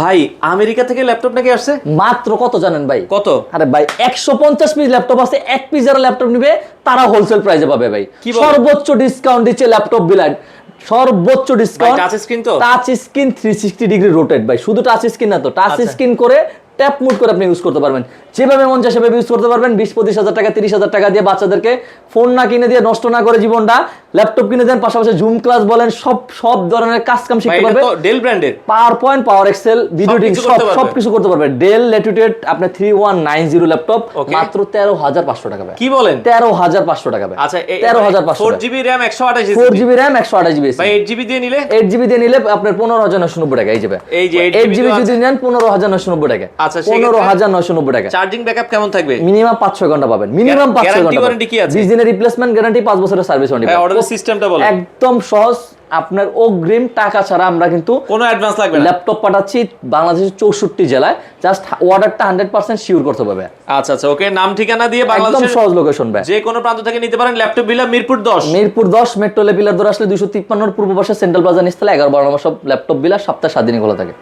ভাই আমেরিকা থেকে ল্যাপটপ নাকি আসছে? মাত্র কত জানেন ভাই? কত? আরে ভাই 150 পিস ল্যাপটপ আছে, এক পিস যারা ল্যাপটপ নিবে তারা হোলসেল প্রাইসে পাবে ভাই। কি বলেন? সর্বোচ্চ ডিসকাউন্ট দিচ্ছে ল্যাপটপ বিলাট, সর্বোচ্চ ডিসকাউন্ট। টাচ স্ক্রিন তো? টাচ স্ক্রিন 360 ডিগ্রি রোটেট ভাই, শুধু টাচ স্ক্রিন না তো, টাচ আচ্ছা। স্ক্রিন করে ট্যাপ মুড করে আপনি ইউজ করতে পারবেন, যেভাবে মন চায় সেভাবে ইউজ করতে পারবেন। 20-25 হাজার টাকা 30 হাজার টাকা দিয়ে বাচ্চাদেরকে ফোন না কিনে দিয়ে, নষ্ট না করে জীবনটা, ল্যাপটপ কিনে দেন, পাশাপাশি জুম ক্লাস বলেন, সব ধরনের কাজ কাম ভাই শিখতে এটা পারবে। তো ডেল ব্র্যান্ডের। পাওয়ার পয়েন্ট, পাওয়ার এক্সেল, ভিডিও এডিটিং সবকিছু করতে পারবে। সবকিছু করতে পারবে। ডেল ল্যাটিটিউড আপনার 3190 ল্যাপটপ Okay. মাত্র 13,500 টাকা ভাই। কি বলেন? 13,500 টাকা ভাই। আচ্ছা 13,500 4GB RAM 128 4GB RAM 128GB ভাই 8GB দিয়ে নিলে? 8GB দিয়ে নিলে আপনার 15,990 টাকা এই যাবে। এই যে 8GB যদি নেন 15,990 টাকা। আচ্ছা, সেক্ষেত্রে 15,990 টাকা। চার্জিং ব্যাকআপ কেমন থাকবে? মিনিমাম 5-6 ঘন্টা পাবেন, মিনিমাম 5-6 Guarantee ঘন্টা। warranty কি আছে? 20 দিনের রিপ্লেসমেন্ট গ্যারান্টি, 5 বছরের সার্ভিস ওয়ারেন্টি। ভাই অর্ডার সিস্টেমটা বলেন। একদম সহজ, আপনার অগ্রিম টাকা ছাড়া আমরা কিন্তু কোনো অ্যাডভান্স লাগবে না। ল্যাপটপ পাঠাচ্ছি বাংলাদেশের 64 জেলায়, জাস্ট অর্ডারটা 100% শিওর করতে হবে। আচ্ছা আচ্ছা ওকে, নাম ঠিকানা দিয়ে একদম বাংলাদেশের সহজ লোকেশন ভাই। যে কোনো প্রান্ত থেকে নিতে পারেন। Laptop villa Mirpur 10। Mirpur 10 metro লেপিলার ধরে আসলে 253 পূর্ব পাশে সেন্ট্রাল প্লাজা নিচতলা 11-12 নম্বর সব ল্যাপটপ বিলা সপ্তাহে 7 দিনই খোলা থাকে।